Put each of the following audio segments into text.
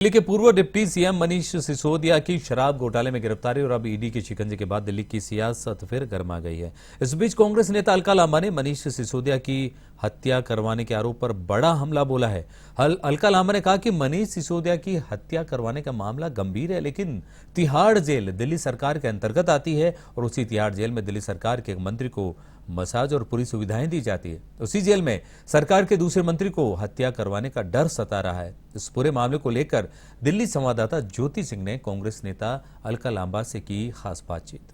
दिल्ली के पूर्व deputy CM Manish Sisodia की शराब घोटाले में गिरफ्तारी और अब ईडी के शिकंजे के बाद दिल्ली की सियासत फिर गर्मा गई है। इस बीच कांग्रेस नेता अलका लांबा ने मनीष सिसोदिया की हत्या करवाने के आरोप पर बड़ा हमला बोला है। अलका लांबा ने कहा कि मनीष सिसोदिया की हत्या करवाने का मामला गंभीर है, लेकिन तिहाड़ जेल दिल्ली सरकार के अंतर्गत आती है और उसी तिहाड़ जेल में दिल्ली सरकार के एक मंत्री को मसाज और पूरी सुविधाएं दी जाती है। उसी जेल में सरकार के दूसरे मंत्री को हत्या करवाने का डर सता रहा है। इस पूरे मामले को लेकर दिल्ली संवाददाता ज्योति सिंह ने कांग्रेस नेता अलका लांबा से की खास बातचीत।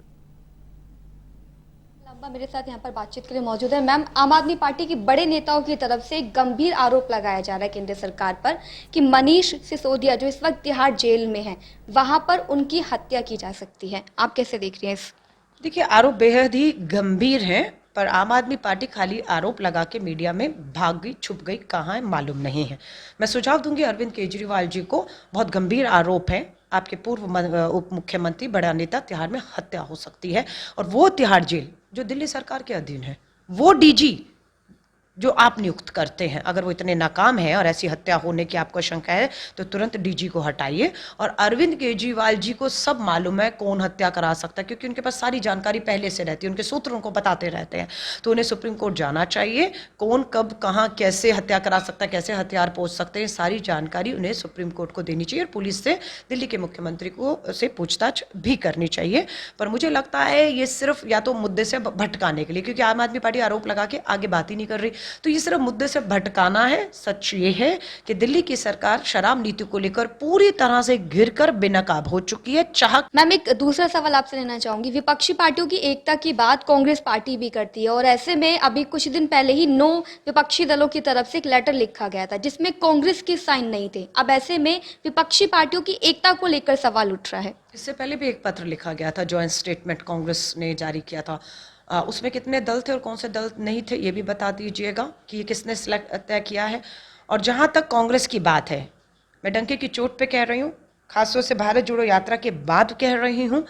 लांबा मेरे साथ यहाँ पर बातचीत के लिए मौजूद है। मैम, आम आदमी पार्टी के बड़े नेताओं की तरफ से एक गंभीर आरोप लगाया जा रहा है केंद्र सरकार पर कि मनीष सिसोदिया जो इस वक्त तिहाड़ जेल में है, वहां पर उनकी हत्या की जा सकती है। आप कैसे देख रही हैं इस? देखिए, आरोप बेहद ही गंभीर हैं, पर आम आदमी पार्टी खाली आरोप लगा के मीडिया में भाग गई, छुप गई, कहाँ है मालूम नहीं है। मैं सुझाव दूंगी अरविंद केजरीवाल जी को, बहुत गंभीर आरोप है। आपके पूर्व उप मुख्यमंत्री बड़ा नेता तिहाड़ में हत्या हो सकती है, और वो तिहाड़ जेल जो दिल्ली सरकार के अधीन है, वो डीजी जो आप नियुक्त करते हैं, अगर वो इतने नाकाम है और ऐसी हत्या होने की आपको शंका है तो तुरंत डीजी को हटाइए। और अरविंद केजरीवाल जी को सब मालूम है कौन हत्या करा सकता है, क्योंकि उनके पास सारी जानकारी पहले से रहती है, उनके सूत्र उनको बताते रहते हैं। तो उन्हें सुप्रीम कोर्ट जाना चाहिए, कौन कब कहाँ कैसे हत्या करा सकता है, कैसे हथियार पहुँच सकते हैं, सारी जानकारी उन्हें सुप्रीम कोर्ट को देनी चाहिए और पुलिस से, दिल्ली के मुख्यमंत्री को से पूछताछ भी करनी चाहिए। पर मुझे लगता है ये सिर्फ या तो मुद्दे से भटकाने के लिए, क्योंकि आम आदमी पार्टी आरोप लगा के आगे बात ही नहीं कर रही, तो ये सिर्फ मुद्दे से भटकाना है। सच ये है कि दिल्ली की सरकार शराब नीति को लेकर पूरी तरह से घिरकर बेनकाब हो चुकी है। मैम, एक दूसरा सवाल आपसे लेना चाहूंगी। विपक्षी पार्टियों की एकता की बात कांग्रेस पार्टी भी करती है, और ऐसे में अभी कुछ दिन पहले ही 9 विपक्षी दलों की तरफ से एक लेटर लिखा गया था जिसमें कांग्रेस के साइन नहीं थे। अब ऐसे में विपक्षी पार्टियों की एकता को लेकर सवाल उठ रहा है। इससे पहले भी एक पत्र लिखा गया था, ज्वाइंट स्टेटमेंट कांग्रेस ने जारी किया था। उसमें कितने दल थे और कौन से दल नहीं थे ये भी बता दीजिएगा कि ये किसने तय किया है। और जहां तक कांग्रेस की बात है, मैं डंके की चोट पे कह रही हूँ, खासतौर से भारत जोड़ो यात्रा के बाद कह रही हूँ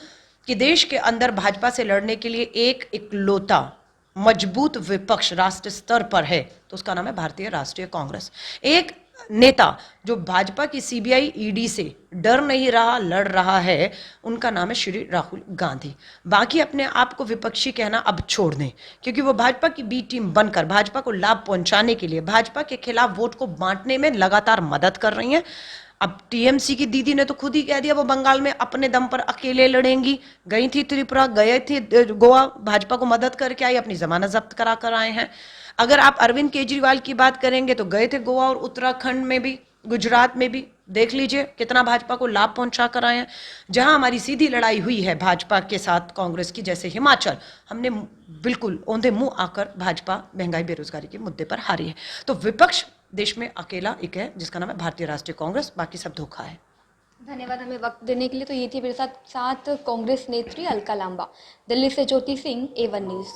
कि देश के अंदर भाजपा से लड़ने के लिए एक इकलौता मजबूत विपक्ष राष्ट्रीय स्तर पर है, तो उसका नाम है भारतीय राष्ट्रीय कांग्रेस। एक नेता जो भाजपा की सीबीआई ईडी से डर नहीं रहा, लड़ रहा है, उनका नाम है श्री राहुल गांधी। बाकी अपने आप को विपक्षी कहना अब छोड़ दें, क्योंकि वो भाजपा की बी टीम बनकर भाजपा को लाभ पहुंचाने के लिए भाजपा के खिलाफ वोट को बांटने में लगातार मदद कर रही हैं। अब टीएमसी की दीदी ने तो खुद ही कह दिया वो बंगाल में अपने दम पर अकेले लड़ेंगी। गई थी त्रिपुरा, गए थे गोवा, भाजपा को मदद करके आई, अपनी जमानत जब्त करा कर आए हैं। अगर आप अरविंद केजरीवाल की बात करेंगे तो गए थे गोवा और उत्तराखंड में भी, गुजरात में भी, देख लीजिए कितना भाजपा को लाभ पहुंचा कर आए हैं। जहां हमारी सीधी लड़ाई हुई है भाजपा के साथ कांग्रेस की, जैसे हिमाचल, हमने बिल्कुल औंधे मुंह आकर भाजपा महंगाई बेरोजगारी के मुद्दे पर हारी है। तो विपक्ष देश में अकेला एक है जिसका नाम है भारतीय राष्ट्रीय कांग्रेस, बाकी सब धोखा है। धन्यवाद हमें वक्त देने के लिए। तो ये थी मेरे साथ कांग्रेस नेत्री अलका लांबा। दिल्ली से ज्योति सिंह, A1 न्यूज।